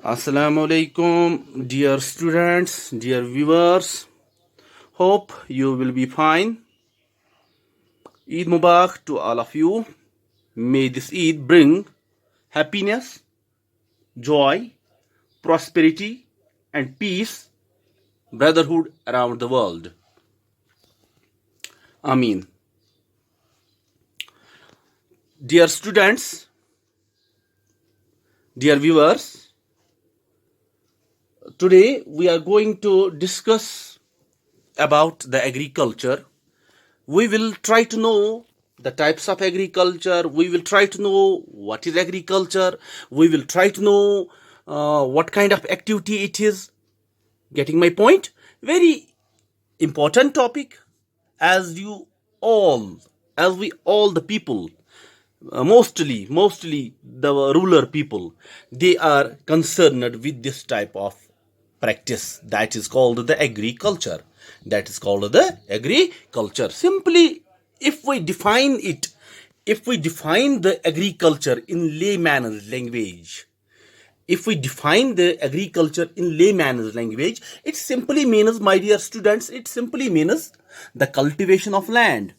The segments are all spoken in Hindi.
Assalamu alaikum, dear students, dear viewers. Hope you will be fine. Eid Mubarak to all of you. May this Eid bring happiness, joy, prosperity, and peace, brotherhood around the world. Ameen. Dear students, dear viewers, today we are going to discuss about the agriculture. We will try to know the types of agriculture. We will try to know what is agriculture. We will try to know what kind of activity it is. Getting my point? Very important topic, as you all, as we all the people, mostly the ruler people, they are concerned with this type of practice that is called the agriculture. Simply, if we define it, if we define the agriculture in layman's language, it simply means, my dear students, it simply means the cultivation of land.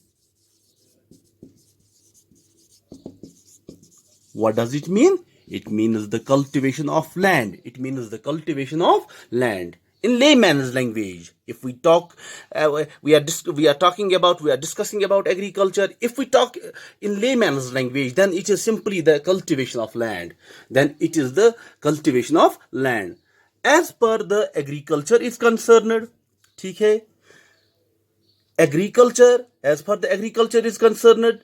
What does it mean? It means the cultivation of land. In layman's language, if we talk, we are discussing about agriculture. If we talk in layman's language, then it is simply the cultivation of land. As per the agriculture is concerned, ठीक है? Agriculture, as per the agriculture is concerned,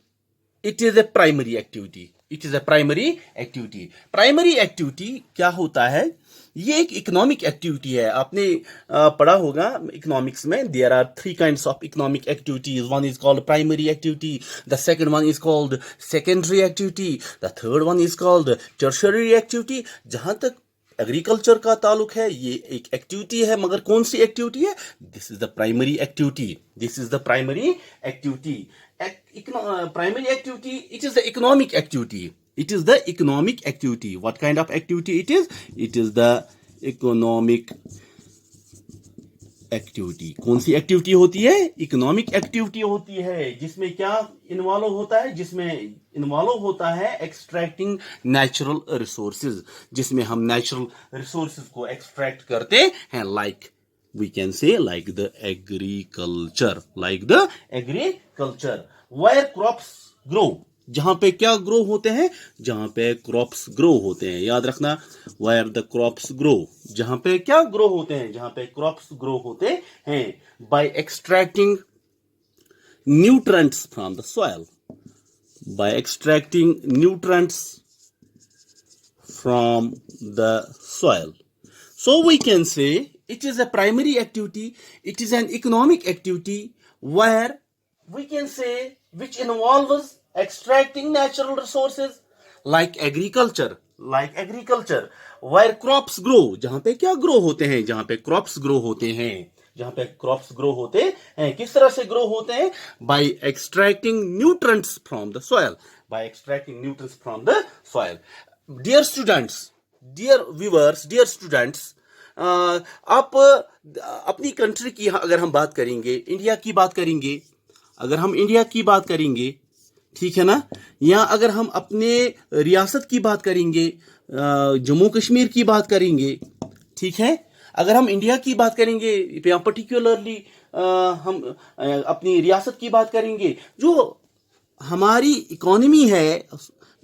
it is a primary activity. Primary activity क्या होता है? ये एक इकोनॉमिक एक्टिविटी है. आपने पढ़ा होगा इकोनॉमिक्स में, there are 3 kinds of economic activities. One is called primary activity, the second one is called secondary activity, the third one is called tertiary activity. जहां तक एग्रीकल्चर का ताल्लुक है, ये एक एक्टिविटी है, मगर कौन सी एक्टिविटी है? This is the primary activity. Primary activity, it is the economic activity. What kind of activity it is? It is the economic activity. कौन सी एक्टिविटी होती है? इकोनॉमिक एक्टिविटी होती है. जिसमें क्या इन्वॉल्व होता है? एक्सट्रैक्टिंग नेचुरल रिसोर्सेज, जिसमें हम नेचुरल रिसोर्सेज को एक्सट्रैक्ट करते हैं. Like we can say like the agriculture, where crops grow. जहां पे क्या ग्रो होते हैं? जहां पे क्रॉप्स ग्रो होते हैं. याद रखना, where the crops grow, जहां पे क्या ग्रो होते हैं? जहां पे क्रॉप्स ग्रो होते हैं. by extracting nutrients from the soil. So we can say it is a primary activity, it is an economic activity, where we can say which involves extracting natural resources like agriculture, where crops grow. जहां पे क्या ग्रो होते हैं? जहां पे क्रॉप्स ग्रो होते हैं. किस तरह से ग्रो होते हैं? by extracting nutrients from the soil. Dear students, dear viewers, dear students, आप अपनी कंट्री की अगर हम बात करेंगे, इंडिया की बात करेंगे, ठीक है ना? या अगर हम अपने रियासत की बात करेंगे, जम्मू कश्मीर की बात करेंगे, ठीक है? अगर हम इंडिया की बात करेंगे, या पर्टिकुलरली हम अपनी रियासत की बात करेंगे, जो हमारी इकोनॉमी है,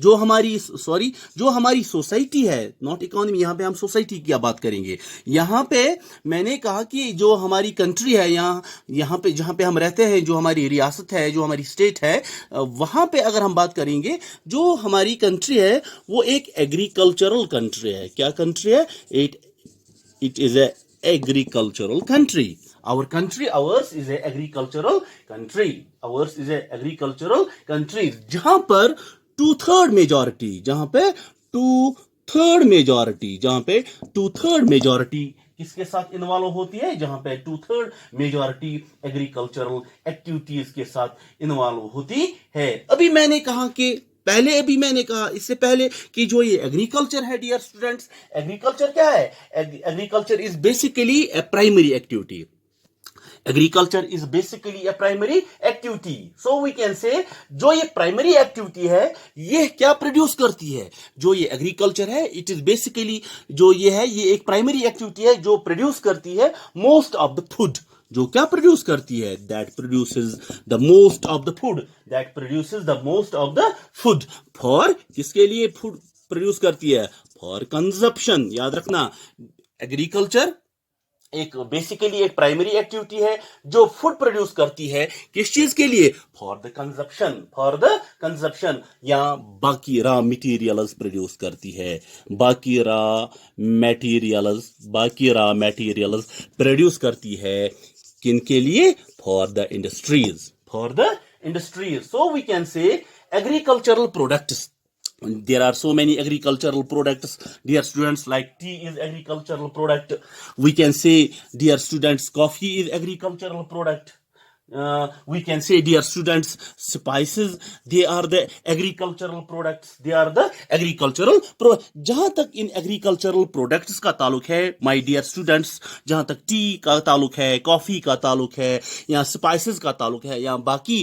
जो हमारी सोसाइटी है, नॉट इकोनॉमी, यहां पे हम सोसाइटी की बात करेंगे. यहां पे मैंने कहा कि जो हमारी कंट्री है, यहां पे जहां पे हम रहते हैं, जो हमारी रियासत है, जो हमारी स्टेट है, वहां पे अगर हम बात करेंगे, जो हमारी कंट्री है वो एक एग्रीकल्चरल कंट्री है. क्या कंट्री है? It is A agricultural country. ours is a agricultural country. जहां पर टू थर्ड मेजॉरिटी किसके साथ इन्वॉल्व होती है? जहां पे 2/3 मेजॉरिटी एग्रीकल्चरल एक्टिविटीज के साथ इन्वॉल्व होती है. अभी मैंने कहा कि पहले अभी मैंने कहा इससे पहले कि जो ये एग्रीकल्चर है डियर स्टूडेंट्स, एग्रीकल्चर क्या है? Agriculture is basically a primary activity. Agriculture is basically a primary activity. So we can say जो ये प्राइमरी एक्टिविटी है ये क्या प्रोड्यूस करती है? जो ये एग्रीकल्चर है इट इज बेसिकली जो ये है ये एक प्राइमरी एक्टिविटी है जो प्रोड्यूस करती है मोस्ट ऑफ द फूड. जो क्या प्रोड्यूस करती है? That produces the most of the food. That produces the most of the food. For किसके लिए फूड प्रोड्यूस करती है? For consumption. याद रखना एग्रीकल्चर एक बेसिकली एक प्राइमरी एक्टिविटी है जो फूड प्रोड्यूस करती है. किस चीज के लिए? For the consumption. For the consumption. या बाकी रॉ मटेरियल्स प्रोड्यूस करती है. बाकी रॉ मटेरियल्स प्रोड्यूस करती है. किन के लिए? For the industries. For the industries. So we can say agricultural products. There are so many agricultural products, dear students, like tea is agricultural product. We can say, dear students, coffee is agricultural product. We can say, dear students, spices, they are the agricultural products. They are the agricultural product. जहां तक इन agricultural products का ताल्लुक है, my dear students, जहां तक टी का ताल्लुक है, कॉफी का ताल्लुक है, या spices का ताल्लुक है, या बाकी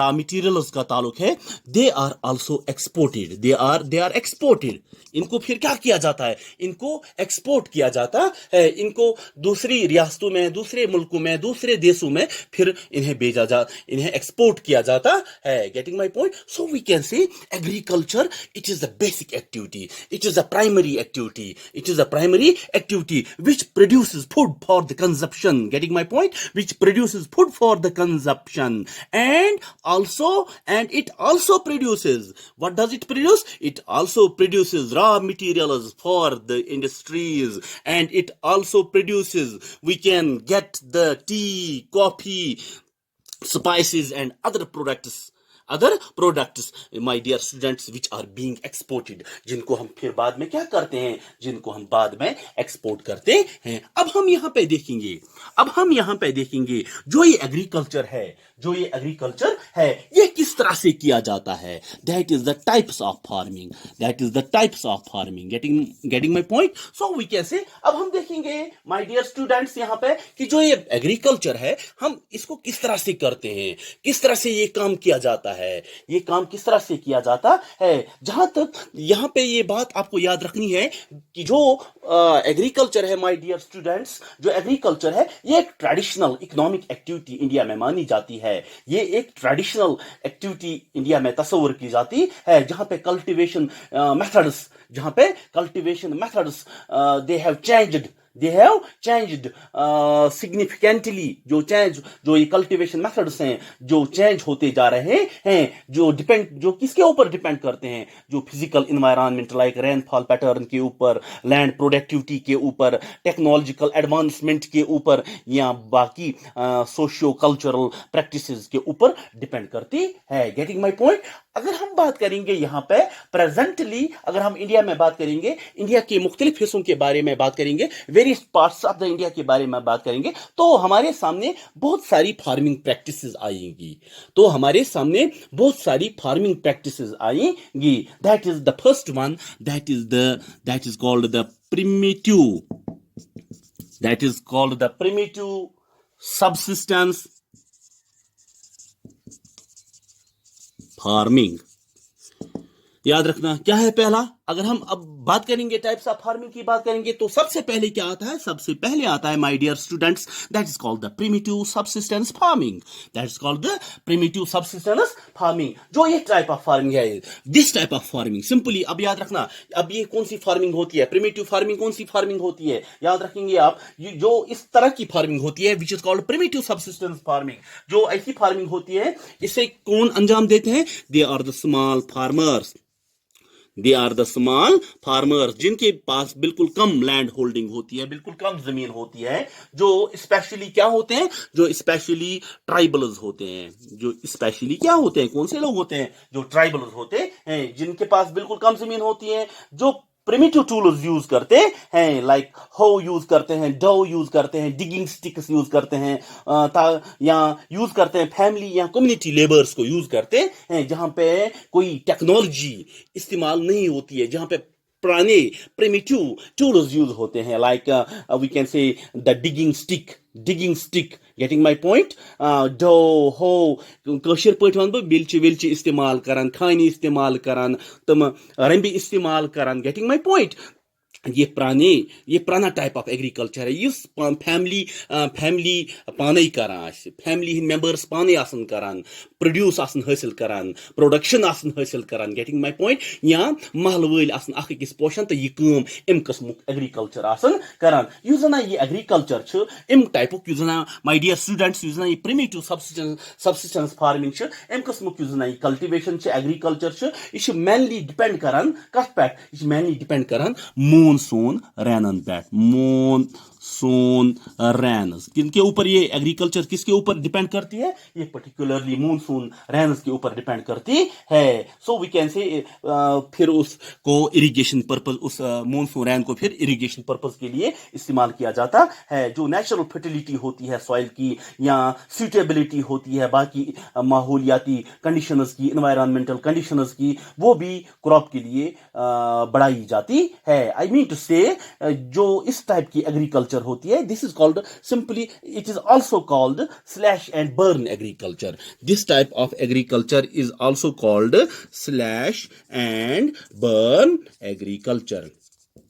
raw materials का ताल्लुक है, they are also exported. They are exported. इनको फिर क्या किया जाता है? इनको एक्सपोर्ट किया जाता है. इनको दूसरी रियासतों में, दूसरे मुल्कों में, दूसरे देशों में फिर इन्हें एक्सपोर्ट किया जाता है. Getting my point? So we can say agriculture it is the basic activity. It is the primary activity. It is the primary activity which produces food for the consumption. Getting my point? Which produces food for the consumption. And it also produces, what does it produce? It also produces raw materials for the industries, and it also produces, we can get the tea, coffee, spices and other products, my dear students, which are being exported. जिनको हम फिर बाद में क्या करते हैं? जिनको हम बाद में एक्सपोर्ट करते हैं. अब हम यहां पे देखेंगे जो ये एग्रीकल्चर है ये किस तरह से किया जाता है. That is the types of farming. Getting my point? So we can say अब हम देखेंगे माय डियर स्टूडेंट्स यहां पे कि जो ये एग्रीकल्चर है हम इसको किस तरह से करते हैं, किस तरह से ये काम किया जाता है. ये काम किस तरह से किया जाता है? जहां तक यहां पे ये बात आपको याद रखनी है कि जो एग्रीकल्चर है माय डियर स्टूडेंट्स, जो एग्रीकल्चर है ये एक ट्रेडिशनल इकोनॉमिक एक्टिविटी इंडिया में मानी जाती है. ये एक ट्रेडिशनल एक्टिविटी इंडिया में तस्वर की जाती है जहां पे cultivation methods they have changed significantly. जो ये कल्टीवेशन मेथड्स हैं जो चेंज होते जा रहे हैं, जो किसके ऊपर डिपेंड करते हैं? जो physical environment like rainfall pattern के ऊपर, लैंड प्रोडक्टिविटी के ऊपर, टेक्नोलॉजिकल एडवांसमेंट के ऊपर, या बाकी सोशियो कल्चरल प्रैक्टिसेस के ऊपर डिपेंड करती है. Getting my point? अगर हम बात करेंगे यहां पे प्रेजेंटली, अगर हम इंडिया में बात करेंगे, इंडिया के मुख्तलिफ हिस्सों के बारे में बात करेंगे, various parts of the India के बारे में बात करेंगे, तो हमारे सामने बहुत सारी फार्मिंग प्रैक्टिसेस आएंगी. That is the first one. That is called the primitive subsistence farming. याद रखना क्या है पहला. अगर हम अब बात करेंगे टाइप्स ऑफ फार्मिंग की बात करेंगे तो सबसे पहले क्या आता है? सबसे पहले आता है my dear students that is called the primitive subsistence farming. जो ये टाइप ऑफ फार्मिंग है, this type of farming simply, अब याद रखना, अब ये कौन सी फार्मिंग होती है? प्रिमिटिव फार्मिंग कौन सी फार्मिंग होती है? याद रखेंगे आप, जो इस तरह की फार्मिंग होती है which is called primitive subsistence farming. जो ऐसी फार्मिंग होती है इसे कौन अंजाम देते हैं? They are the small farmers जिनके पास बिल्कुल कम लैंड होल्डिंग होती है, बिल्कुल कम जमीन होती है, जो स्पेशली क्या होते हैं? जो स्पेशली ट्राइबल्स होते हैं. कौन से लोग होते हैं? जो ट्राइबल्स होते हैं, जिनके पास बिल्कुल कम जमीन होती है, जो प्रिमिटिव टूल्स यूज करते हैं, लाइक हो यूज करते हैं, डो यूज करते हैं, डिगिंग स्टिक्स यूज करते हैं, या यूज करते हैं फैमिली या कम्युनिटी लेबर्स को यूज करते हैं, जहां पे कोई टेक्नोलॉजी इस्तेमाल नहीं होती है, जहां पे पुराने प्रिमिटिव टूल्स यूज होते हैं, like we can say the digging stick, getting my point, डो हो कशर पे वन बह बिलचि विलचि इस्तेमाल करान, खानी इस्तेमाल करान, तम रंबी इस्तेमाल करान, गेटिंग माई पॉइंट। ये पुराना टाइप ऑफ एग्रीकल्चर है, इस फैमिली पाने करान, फैमिली मेंबर्स पाने आसन करान, प्रोड्यूस आसन हासिल करान, प्रोडक्शन आसन हासिल करान, गेटिंग माय पॉइंट, या महल वल आसन अख अकिस पोषण तो यह कम अम किस्मुक एग्रीकल्चर आसन करान। युस जना यह एग्रीकल्चर छ अम टाइपुक, युस जना माय डियर स्टूडेंट्स, युस जना यह प्रिमिटिव सबसिस्टेंस फार्मिंग छ, अम किस्मुक युस जना यह कल्टिवेशन छ, एग्रीकल्चर छ, यह मेनली डिपेंड करान कथ पे, यह मेनली डिपेंड करान मॉनसून रैनन पे, मॉनसून रैन्स किनके ऊपर, ये एग्रीकल्चर किसके ऊपर डिपेंड करती है, ये पर्टिकुलरली मॉनसून रैन्स के ऊपर डिपेंड करती है। सो वी कैन से फिर उसको इरिगेशन पर्पस, उस मॉनसून रैन को फिर इरिगेशन पर्पस के लिए इस्तेमाल किया जाता है। जो नेचुरल फर्टिलिटी होती है सॉइल की, या सूटेबिलिटी होती है बाकी माहौलियाती कंडीशंस की, एनवायरमेंटल कंडीशंस की, वो भी क्रॉप के लिए बढ़ाई जाती है। आई मीन टू से जो इस टाइप की एग्रीकल्चर होती है, this is called simply, it is also called slash and burn agriculture. This type of agriculture is also called slash and burn agriculture.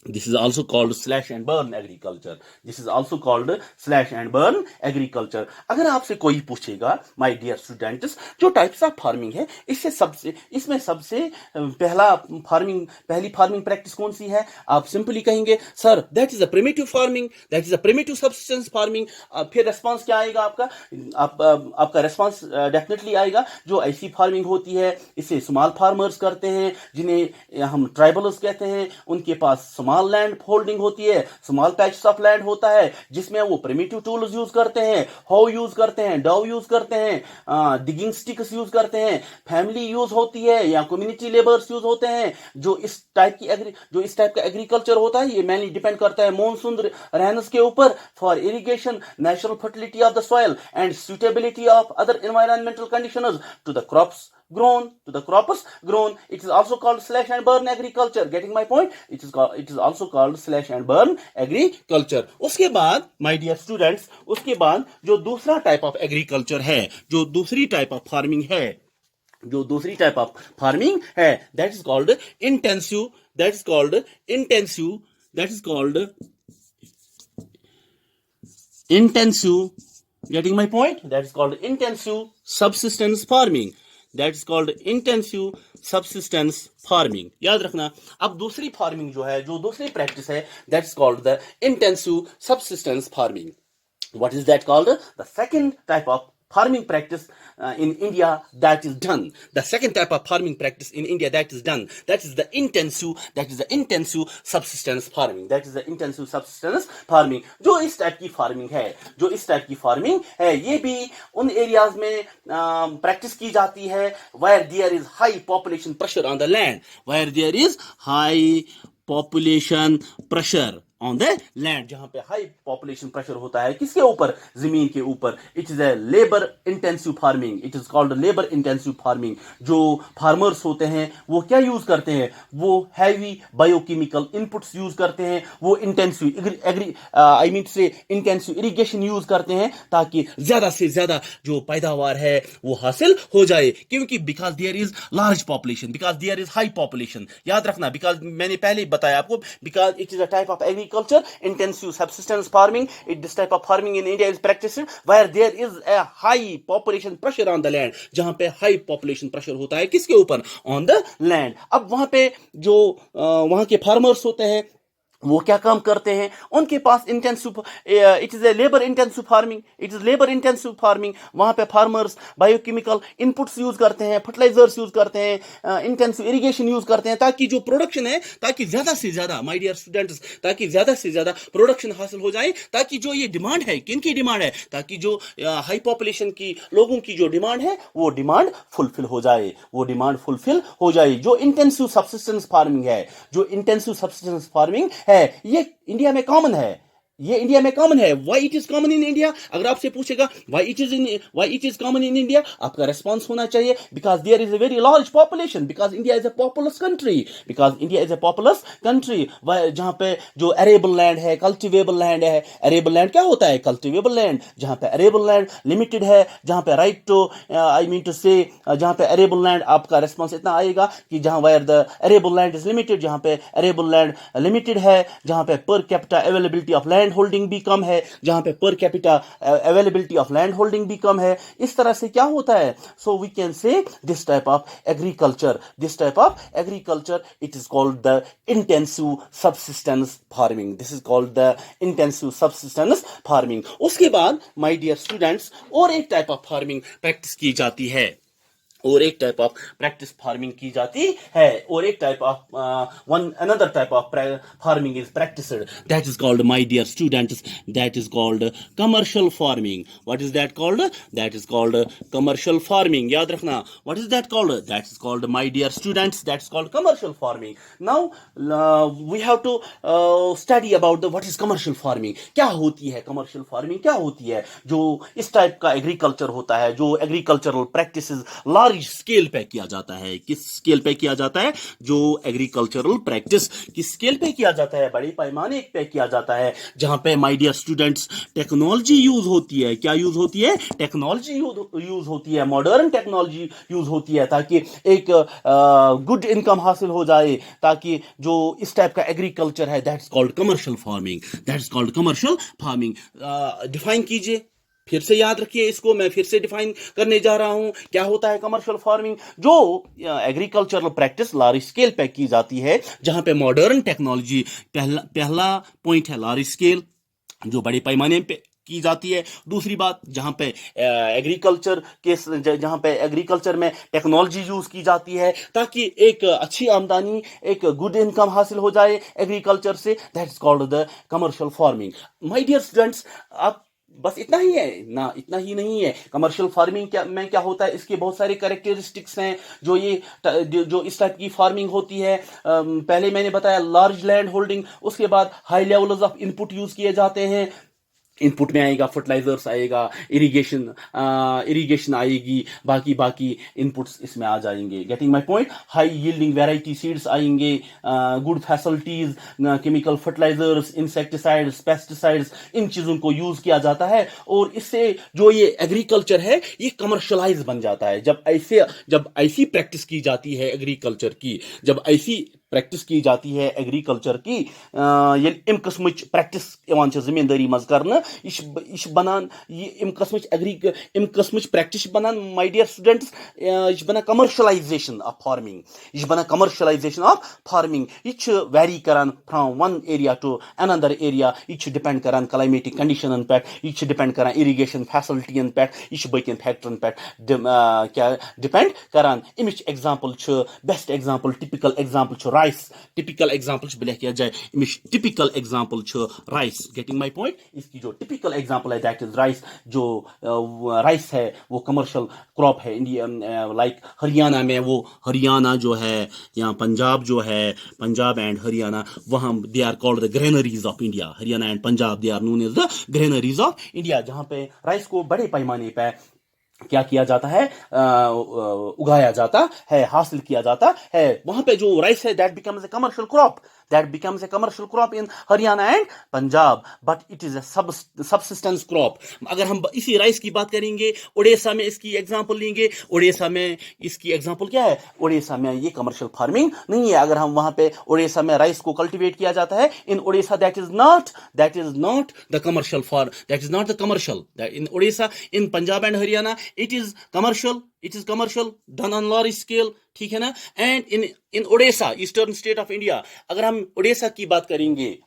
This is also called slash and burn agriculture. This is also called slash and burn agriculture. अगर आपसे कोई पूछेगा my dear students, जो टाइप्स ऑफ फार्मिंग है, इसमें सबसे पहली फार्मिंग प्रैक्टिस कौन सी है, आप सिंपली कहेंगे sir that is a primitive farming, that is a primitive subsistence farming. फिर रेस्पॉन्स क्या आएगा आपका, आपका रेस्पॉन्स डेफिनेटली आएगा जो ऐसी फार्मिंग होती है, इसे स्मॉल फार्मर्स करते हैं, जिन्हें हम ट्राइबल्स कहते हैं, उनके पास स्मॉल लैंड होल्डिंग होती है, स्मॉल पैचेस ऑफ लैंड होता है, जिसमें वो प्रिमिटिव टूल्स यूज करते हैं, हो यूज करते हैं, डव यूज करते हैं, डिगिंग स्टिक्स यूज करते हैं, फैमिली यूज होती है या कम्युनिटी लेबर्स यूज होते हैं। जो इस टाइप का एग्रीकल्चर होता है, ये मेनली डिपेंड करता है मॉनसून रहनस के ऊपर for irrigation, natural fertility of the soil and suitability of other environmental conditions to the crops grown. It is also called slash and burn agriculture. Getting my point? It is also called slash and burn agriculture. उसके बाद my dear students, उसके बाद जो दूसरा टाइप ऑफ एग्रीकल्चर है, जो दूसरी टाइप ऑफ फार्मिंग है, that is called intensive. Getting my point? That is called intensive subsistence farming. That is called intensive subsistence farming. याद रखना। अब दूसरी फार्मिंग जो है, जो दूसरी प्रैक्टिस है, that is called the intensive subsistence farming. What is that called? The second type of farming practice in India that is done. The second type of farming practice in India that is done. That is the intensive subsistence farming. जो इस टाइप की फार्मिंग है, ये भी उन एरियाज में प्रैक्टिस की जाती है where there is high population pressure on the land. On the land, जहां पे हाई पॉपुलेशन प्रेशर होता है, किसके ऊपर, जमीन के ऊपर। It is a labour intensive farming, it is called labour intensive farming. जो फार्मर्स होते हैं वो क्या यूज करते हैं, वो हैवी बायोकेमिकल इनपुट्स यूज करते हैं, वो इंटेंसिव इंटेंसिव इरिगेशन यूज करते हैं, ताकि ज्यादा से ज्यादा जो पैदावार है वो हासिल हो जाए। क्योंकि because there is large population, because there is high population. याद रखना, बिकॉज मैंने पहले ही बताया आपको, because it is a type of agriculture, intensive subsistence farming. This type of farming in India is practiced where there is a high population pressure on the land. जहां पे high population pressure होता है, किसके ऊपर, on the land. अब वहां पे जो वहां के farmers होते हैं, वो क्या काम करते हैं, उनके पास intensive, it is a labour intensive farming, it is labour intensive farming. वहां पे फार्मर्स बायोकेमिकल इनपुट्स यूज करते हैं, फर्टिलाइजर्स यूज करते हैं, इंटेंसिव इरिगेशन यूज करते हैं, ताकि जो प्रोडक्शन है, ताकि ज्यादा से ज्यादा, माय डियर स्टूडेंट्स, ताकि ज्यादा से ज्यादा प्रोडक्शन हासिल हो जाए, ताकि जो ये डिमांड है, किनकी डिमांड है, ताकि जो हाई पॉपुलेशन की लोगों की जो डिमांड है, वो डिमांड फुलफिल हो जाए, वो डिमांड फुलफिल हो जाए। जो इंटेंसिव सब्सिस्टेंस फार्मिंग है, जो इंटेंसिव सब्सिस्टेंस फार्मिंग है, ये इंडिया में कॉमन है, ये इंडिया में कॉमन है। Why it is common in India? अगर आपसे पूछेगा why it is common in India, आपका रेस्पॉन्स होना चाहिए because there is a very large population, because India is a populous country, because India is a populous country, जहां पे जो अरेबल लैंड है, कल्टिवेबल लैंड है। अरेबल लैंड क्या होता है? Cultivable land. जहां पे अरेबल लैंड लिमिटेड है, जहां पे right to, I mean to से, जहां पे अरेबल लैंड, आपका रेस्पॉन्स इतना आएगा कि जहां where the arable land is limited, जहां पे अरेबल लैंड लिमिटेड है, जहां पे per capita availability of land holding भी कम है, जहां पे per capita availability of land holding भी कम है। इस तरह से क्या होता है? So we can say this type of agriculture, it is called the intensive subsistence farming, this is called the intensive subsistence farming. उसके बाद माय डियर स्टूडेंट्स, और एक टाइप ऑफ फार्मिंग प्रैक्टिस की जाती है, और एक टाइप ऑफ प्रैक्टिस फार्मिंग की जाती है, और एक type of another type of farming is practised, that is called, my dear students, that is called commercial farming. What is that called? That is called commercial farming. याद रखना, what is that called? That is called, my dear students, that is called commercial farming. Now we have to study about the what is commercial farming. क्या होती है कमर्शियल फार्मिंग? क्या होती है? जो इस टाइप का एग्रीकल्चर होता है, जो एग्रीकल्चरल प्रैक्टिसेस लार्ज स्केल पे किया जाता है। किस स्केल पे किया जाता है? जो एग्रीकल्चरल प्रैक्टिस किस स्केल पे किया जाता है? बड़े पैमाने पे किया जाता है, जहां पे my dear students technology use होती है। क्या यूज होती है? टेक्नोलॉजी यूज होती है, मॉडर्न टेक्नोलॉजी यूज होती है, ताकि एक गुड इनकम हासिल हो जाए, ताकि जो इस टाइप का एग्रीकल्चर है, that's called commercial farming, that's called commercial farming. Define कीजिए, फिर से याद रखिए इसको, मैं फिर से डिफाइन करने जा रहा हूं। क्या होता है कमर्शियल फार्मिंग? जो एग्रीकल्चरल प्रैक्टिस लार्ज स्केल पे की जाती है, जहां पे मॉडर्न टेक्नोलॉजी, पहला पॉइंट है लार्ज स्केल, जो बड़े पैमाने पे की जाती है। दूसरी बात, जहां पे एग्रीकल्चर के, जहां पे एग्रीकल्चर में टेक्नोलॉजी यूज की जाती है, ताकि एक अच्छी आमदनी, एक गुड इनकम हासिल हो जाए एग्रीकल्चर से, that is called the commercial farming. My dear students, आप बस इतना ही है ना? इतना ही नहीं है। कमर्शियल फार्मिंग क्या होता है? इसके बहुत सारे कैरेक्टरिस्टिक्स हैं। जो इस टाइप की फार्मिंग होती है, पहले मैंने बताया लार्ज लैंड होल्डिंग, उसके बाद high levels of input use किए जाते हैं। इनपुट में आएगा फर्टिलाइजर्स, आएगा इरिगेशन आएगी, बाकी इनपुट्स इसमें आ जाएंगे। Getting my point? High yielding variety seeds आएंगे, good facilities, chemical fertilisers, insecticides, pesticides, इन चीजों को यूज किया जाता है, और इससे जो ये एग्रीकल्चर है, ये कमर्शलाइज बन जाता है। जब ऐसी प्रैक्टिस की जाती है एग्रीकल्चर की, जब ऐसी प्रैक्टिस की जाती है एग्रीकल्चर की, ये इम कस्मच प्रैक्टिस इवान जिम्मेदारी मज करना, यह बनान इम कस्मच प्रैक्टिस बनान, माय डियर स्टूडेंट्स, यह बना कमर्शलाइजेशन ऑफ फार्मिंग, यह बना कमर्शलाइजेशन ऑफ फार्मिंग। यह वैरी करान from one area to another area, यह डिपेंड करान क्लाइमेटिक कंडीशन पे, यह डिपेंड करान इरिगेशन फैसिलिटीन पे, यह बकन फैक्टरन पे क्या डिपेंड करान। अमिच example, best example, typical example rice, typical example लिख किया जाए, typical example rice. Getting my point? इसकी जो टिपिकल एग्जांपल है दैट इज राइस। जो राइस है वो कमर्शियल क्रॉप है इंडिया, लाइक हरियाणा में, वो हरियाणा जो है, यहाँ पंजाब जो है, पंजाब एंड हरियाणा, वहां they are called the granaries of India. Haryana and Punjab, they are known as the granaries of India, जहां पे राइस को बड़े पैमाने पर क्या किया जाता है? उगाया जाता है, हासिल किया जाता है। वहां पे जो राइस है, that becomes a commercial crop, in Haryana and Punjab, but it is A subsistence crop. अगर हम इसी राइस की बात करेंगे, उड़ीसा में इसकी एग्जांपल लेंगे, उड़ीसा में इसकी एग्जांपल क्या है? उड़ीसा में ये कमर्शियल फार्मिंग नहीं है। अगर हम वहां पे उड़ीसा में राइस को कल्टीवेट किया जाता है, in Orissa that is not the commercial in Orissa, in Punjab and Haryana, it is commercial, it is commercial, done on large scale, ठीक है ना। And in Odisha, eastern state of India, अगर हम ओडिशा की बात करेंगे,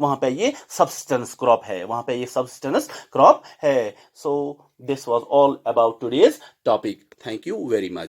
वहां पे ये सब्सिस्टेंस क्रॉप है, so this was all about today's topic. Thank you very much.